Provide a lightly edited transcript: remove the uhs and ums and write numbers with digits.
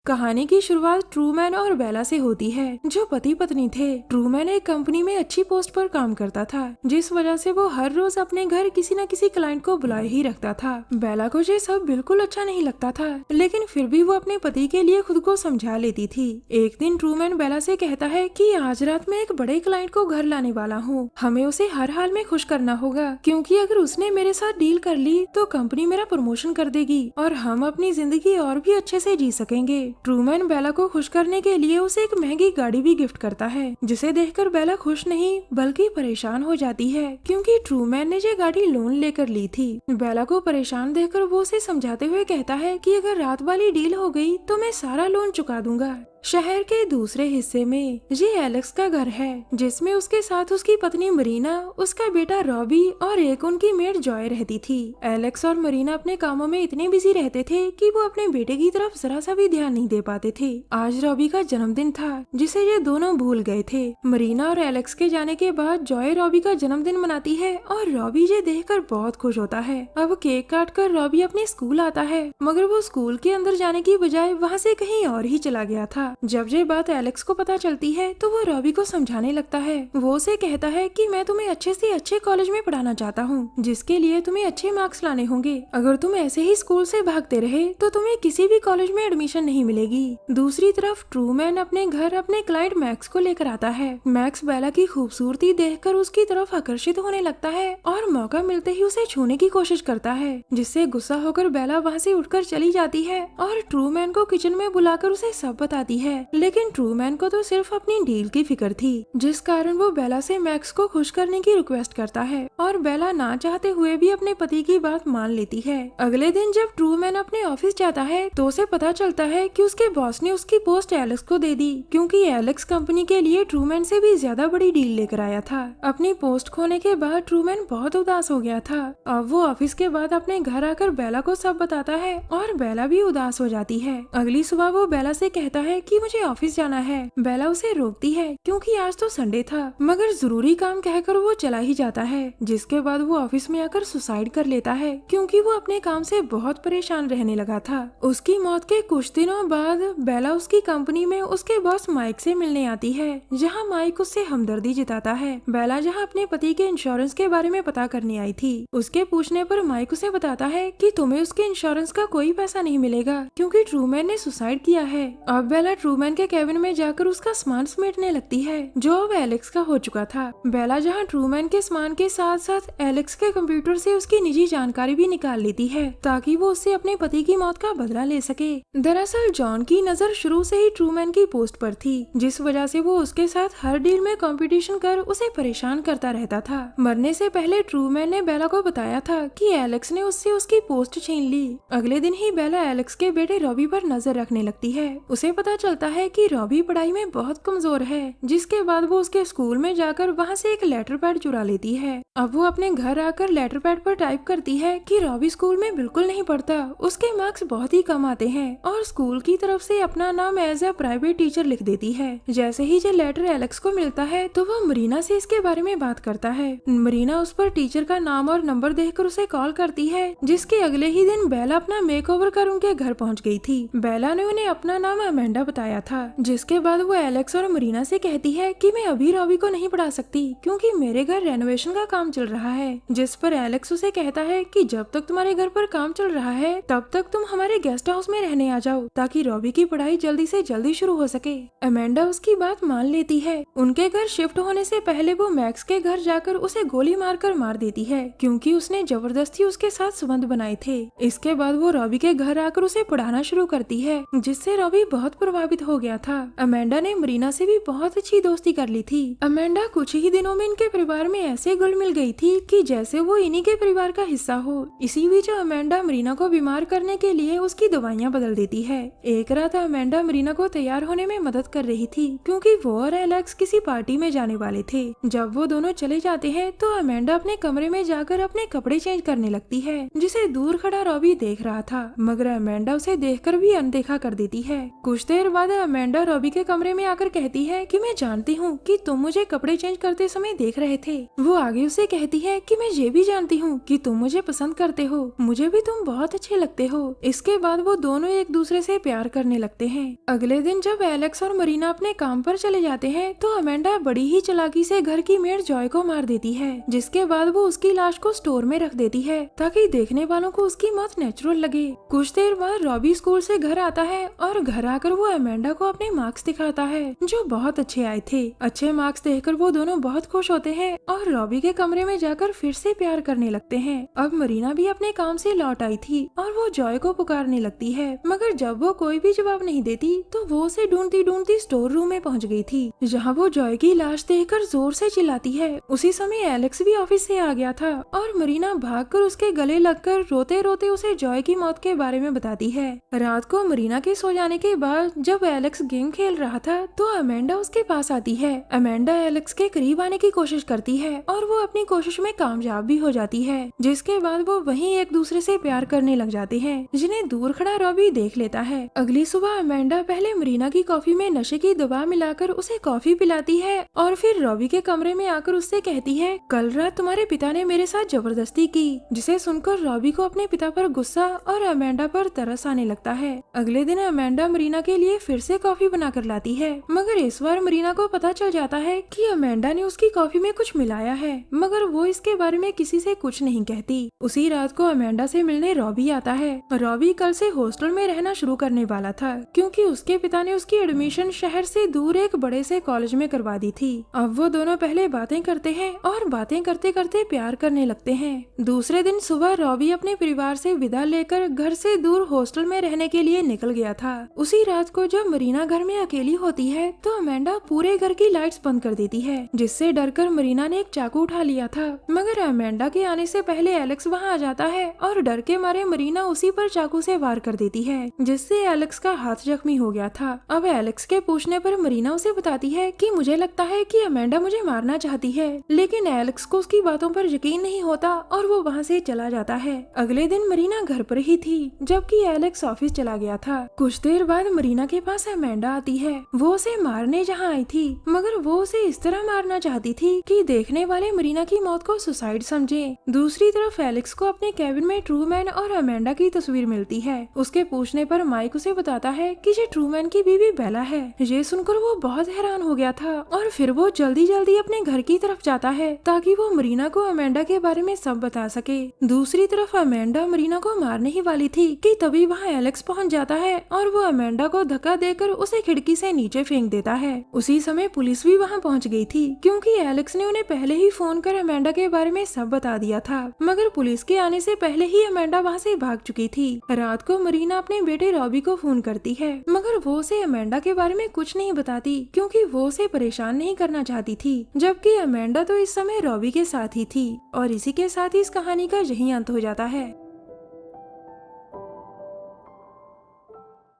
कहानी की शुरुआत ट्रूमैन और बेला से होती है, जो पति पत्नी थे। ट्रूमैन एक कंपनी में अच्छी पोस्ट पर काम करता था, जिस वजह से वो हर रोज अपने घर किसी न किसी क्लाइंट को बुलाए ही रखता था। बेला को ये सब बिल्कुल अच्छा नहीं लगता था, लेकिन फिर भी वो अपने पति के लिए खुद को समझा लेती थी। एक दिन ट्रूमैन बेला से कहता है कि आज रात में एक बड़े क्लाइंट को घर लाने वाला हूँ, हमें उसे हर हाल में खुश करना होगा, क्योंकि अगर उसने मेरे साथ डील कर ली तो कंपनी मेरा प्रमोशन कर देगी और हम अपनी जिंदगी और भी अच्छे से जी सकेंगे। ट्रूमैन बेला को खुश करने के लिए उसे एक महंगी गाड़ी भी गिफ्ट करता है, जिसे देखकर बेला खुश नहीं बल्कि परेशान हो जाती है, क्योंकि ट्रूमैन ने ये गाड़ी लोन लेकर ली थी। बेला को परेशान देखकर वो उसे समझाते हुए कहता है कि अगर रात वाली डील हो गई तो मैं सारा लोन चुका दूंगा। शहर के दूसरे हिस्से में ये एलेक्स का घर है, जिसमें उसके साथ उसकी पत्नी मरीना, उसका बेटा रॉबी और एक उनकी मेड जॉय रहती थी। एलेक्स और मरीना अपने कामों में इतने बिजी रहते थे कि वो अपने बेटे की तरफ जरा सा भी ध्यान नहीं दे पाते थे। आज रॉबी का जन्मदिन था, जिसे ये दोनों भूल गए थे। मरीना और एलेक्स के जाने के बाद जॉय रॉबी का जन्मदिन मनाती है और रॉबी ये देखकर बहुत खुश होता है। अब केक काट कर रॉबी अपने स्कूल आता है, मगर वो स्कूल के अंदर जाने की बजाय वहाँ से कहीं और ही चला गया था। जब ये बात एलेक्स को पता चलती है तो वो रॉबी को समझाने लगता है। वो उसे कहता है कि मैं तुम्हें अच्छे से अच्छे कॉलेज में पढ़ाना चाहता हूँ, जिसके लिए तुम्हें अच्छे मार्क्स लाने होंगे। अगर तुम ऐसे ही स्कूल से भागते रहे तो तुम्हें किसी भी कॉलेज में एडमिशन नहीं मिलेगी। दूसरी तरफ ट्रूमैन अपने घर अपने क्लाइंट मैक्स को लेकर आता है। मैक्स बेला की खूबसूरती देखकर उसकी तरफ आकर्षित होने लगता है और मौका मिलते ही उसे छूने की कोशिश करता है, जिससे गुस्सा होकर बेला वहाँ से उठकर चली जाती है और ट्रूमैन को किचन में बुलाकर उसे सब बताती है। लेकिन ट्रूमैन को तो सिर्फ अपनी डील की फिक्र थी, जिस कारण वो बेला से मैक्स को खुश करने की रिक्वेस्ट करता है और बेला ना चाहते हुए भी अपने पति की बात मान लेती है। अगले दिन जब ट्रूमैन अपने ऑफिस जाता है तो उसे पता चलता है कि उसके बॉस ने उसकी पोस्ट एलेक्स को दे दी, क्योंकि एलेक्स कंपनी के लिए ट्रूमैन से भी ज्यादा बड़ी डील लेकर आया था। अपनी पोस्ट खोने के बाद ट्रूमैन बहुत उदास हो गया था। अब वो ऑफिस के बाद अपने घर आकर बेला को सब बताता है और बेला भी उदास हो जाती है। अगली सुबह वो बेला से कहता है कि मुझे ऑफिस जाना है। बेला उसे रोकती है क्योंकि आज तो संडे था, मगर जरूरी काम कहकर वो चला ही जाता है। जिसके बाद वो ऑफिस में आकर सुसाइड कर लेता है, क्योंकि वो अपने काम से बहुत परेशान रहने लगा था। उसकी मौत के कुछ दिनों बाद बेला उसकी कंपनी में उसके बॉस माइक से मिलने आती है, जहाँ माइक उससे हमदर्दी जताता है। बेला जहाँ अपने पति के इंश्योरेंस के बारे में पता करने आई थी, उसके पूछने पर माइक उसे बताता है कि तुम्हें उसके इंश्योरेंस का कोई पैसा नहीं मिलेगा, क्योंकि ट्रूमैन ने सुसाइड किया है। अब बेला ट्रूमैन के केबिन में जाकर उसका सामान समेटने लगती है, जो अब एलेक्स का हो चुका था। बेला जहां ट्रूमैन के सामान के साथ साथ एलेक्स के कंप्यूटर से उसकी निजी जानकारी भी निकाल लेती है, ताकि वो उससे अपने पति की मौत का बदला ले सके। दरअसल जॉन की नजर शुरू से ही ट्रूमैन की पोस्ट पर थी, जिस वजह से वो उसके साथ हर डील में कंपटीशन कर उसे परेशान करता रहता था। मरने से पहले ट्रूमैन ने बेला को बताया था कि एलेक्स ने उससे उसकी पोस्ट छीन ली। अगले दिन ही बेला एलेक्स के बेटे रॉबी पर नजर रखने लगती है। उसे पता चलता है कि रॉबी पढ़ाई में बहुत कमजोर है, जिसके बाद वो उसके स्कूल में जाकर वहाँ से एक लेटर पैड चुरा लेती है। अब वो अपने घर आकर लेटर पैड पर टाइप करती है कि रॉबी स्कूल में बिल्कुल नहीं पढ़ता, उसके मार्क्स बहुत ही कम आते हैं, और स्कूल की तरफ से अपना नाम एज ए प्राइवेट टीचर लिख देती है। जैसे ही ये लेटर एलेक्स को मिलता है तो वो मरीना से इसके बारे में बात करता है। मरीना उस पर टीचर का नाम और नंबर देखकर उसे कॉल करती है, जिसके अगले ही दिन बेला अपना मेकओवर कर उनके घर पहुँच गई थी। बेला ने उन्हें अपना नाम अमेंडा बताया था, जिसके बाद वो एलेक्स और मरीना से कहती है कि मैं अभी रॉबी को नहीं पढ़ा सकती, क्योंकि मेरे घर रेनोवेशन का काम चल रहा है। जिस पर एलेक्स उसे कहता है कि जब तक तुम्हारे घर पर काम चल रहा है तब तक तुम हमारे गेस्ट हाउस में रहने आ जाओ, ताकि रॉबी की पढ़ाई जल्दी से जल्दी शुरू हो सके। अमेंडा उसकी बात मान लेती है। उनके घर शिफ्ट होने से पहले वो मैक्स के घर जाकर उसे गोली मारकर मार देती है, क्योंकि उसने जबरदस्ती उसके साथ संबंध बनाए थे। इसके बाद वो रॉबी के घर आकर उसे पढ़ाना शुरू करती है, जिससे रॉबी बहुत प्रभावित हो गया था। अमेंडा ने मरीना से भी बहुत अच्छी दोस्ती कर ली थी। अमेंडा कुछ ही दिनों में इनके परिवार में ऐसे घुल मिल गई थी कि जैसे वो इन्हीं के परिवार का हिस्सा हो। इसी बीच अमेंडा मरीना को बीमार करने के लिए उसकी दवाइयाँ बदल देती है। एक रात अमेंडा मरीना को तैयार होने में मदद कर रही थी, क्योंकि वो और एलेक्स किसी पार्टी में जाने वाले थे। जब वो दोनों चले जाते हैं तो अमेंडा अपने कमरे में जाकर अपने कपड़े चेंज करने लगती है, जिसे दूर खड़ा रॉबी देख रहा था, मगर अमेंडा उसे देखकर भी अनदेखा कर देती है। कुछ देर बाद अमेंडा रॉबी के कमरे में आकर कहती है कि मैं जानती हूँ कि तुम मुझे कपड़े चेंज करते समय देख रहे थे। वो आगे उसे कहती है कि मैं ये भी जानती हूँ कि तुम मुझे पसंद करते हो, मुझे भी तुम बहुत अच्छे लगते हो। इसके बाद वो दोनों एक दूसरे से प्यार करने लगते हैं। अगले दिन जब एलेक्स और मरीना अपने काम पर चले जाते हैं तो अमेंडा बड़ी ही चालाकी से घर की मेड जॉय को मार देती है, जिसके बाद वो उसकी लाश को स्टोर में रख देती है ताकि देखने वालों को उसकी मौत नेचुरल लगे। कुछ देर बाद रॉबी स्कूल से घर आता है और घर आकर वो अमेंडा को अपने मार्क्स दिखाता है जो बहुत अच्छे आए थे। अच्छे मार्क्स देखकर वो दोनों बहुत खुश होते हैं और रॉबी के कमरे में जाकर फिर से प्यार करने लगते हैं। अब मरीना भी अपने काम से लौट आई थी और वो जॉय को पुकारने लगती है, मगर जब वो कोई भी जवाब नहीं देती तो वो उसे ढूंढती ढूंढती स्टोर रूम में पहुंच गई थी, जहां वो जॉय की लाश देखकर जोर से चिल्लाती है। उसी समय एलेक्स भी ऑफिस से आ गया था और मरीना भागकर उसके गले लगकर रोते रोते उसे जॉय की मौत के बारे में बताती है। रात को मरीना के सो जाने के बाद जब एलेक्स गेम खेल रहा था तो अमेंडा उसके पास आती है। अमेंडा एलेक्स के करीब आने की कोशिश करती है और वो अपनी कोशिश में कामयाब भी हो जाती है, जिसके बाद वो वहीं एक दूसरे से प्यार करने लग जाते हैं, जिन्हें दूर खड़ा रॉबी देख लेता है। अगली सुबह अमेंडा पहले मरीना की कॉफी में नशे की दवा मिलाकर उसे कॉफी पिलाती है और फिर रॉबी के कमरे में आकर उससे कहती है, कल रात तुम्हारे पिता ने मेरे साथ जबरदस्ती की, जिसे सुनकर रॉबी को अपने पिता पर गुस्सा और अमेंडा पर तरस आने लगता है। अगले दिन अमेंडा मरीना के लिए फिर से कॉफी बनाकर लाती है, मगर इस बार मरीना को पता चल जाता है कि अमेंडा ने उसकी कॉफी में कुछ मिलाया है, मगर वो इसके बारे में किसी से कुछ नहीं कहती। उसी रात को अमेंडा से मिलने रॉबी आता है। रॉबी कल से हॉस्टल में रहना शुरू करने वाला था क्योंकि उसके पिता ने उसकी एडमिशन शहर से दूर एक बड़े से कॉलेज में करवा दी थी। अब वो दोनों पहले बातें करते हैं और बातें करते करते प्यार करने लगते हैं। दूसरे दिन सुबह रॉबी अपने परिवार से विदा लेकर घर से दूर हॉस्टल में रहने के लिए निकल गया था। उसी रात को जब मरीना घर में अकेली होती है तो अमेंडा पूरे घर की लाइट्स बंद कर देती है, जिससे डरकर मरीना ने एक चाकू उठा लिया था, मगर अमेंडा के आने से पहले एलेक्स वहां आ जाता है और डर के मारे मरीना उसी पर चाकू से वार कर देती है, जिससे एलेक्स का हाथ जख्मी हो गया था। अब एलेक्स के पूछने पर मरीना उसे बताती है कि मुझे लगता है कि अमेंडा मुझे मारना चाहती है, लेकिन एलेक्स को उसकी बातों पर यकीन नहीं होता और वो वहाँ से चला जाता है। अगले दिन मरीना घर पर ही थी जबकि एलेक्स ऑफिस चला गया था। कुछ देर बाद मरीना के पास अमेंडा आती है। वो उसे मारने जहाँ आई थी, मगर वो उसे इस तरह मारना चाहती थी कि देखने वाले मरीना की मौत को सुसाइड समझे। दूसरी तरफ एलेक्स को अपने कैबिन में ट्रूमैन और अमेंडा की तस्वीर मिलती है। उसके पूछने पर माइक उसे बताता है कि ये ट्रूमैन की बीवी बेला है। ये सुनकर वो बहुत हैरान हो गया था और फिर वो जल्दी जल्दी अपने घर की तरफ जाता है ताकि वो मरीना को अमेंडा के बारे में सब बता सके। दूसरी तरफ अमेंडा मरीना को मारने ही वाली थी कि तभी वहाँ एलेक्स पहुँच जाता है और वो अमेंडा को धक्का देकर उसे खिड़की से नीचे फेंक देता है। उसी समय पुलिस भी वहाँ पहुँच गई थी क्योंकि एलेक्स ने उन्हें पहले ही फोन कर अमेंडा के बारे में सब बता दिया था, मगर पुलिस के आने से पहले ही अमेंडा वहाँ से भाग चुकी थी। रात को मरीना अपने बेटे रॉबी को फोन करती है, मगर वो उसे अमेंडा के बारे में कुछ नहीं बताती क्योंकि वो उसे परेशान नहीं करना चाहती थी, जबकि अमेंडा तो इस समय रॉबी के साथ ही थी। और इसी के साथ ही इस कहानी का यही अंत हो जाता है।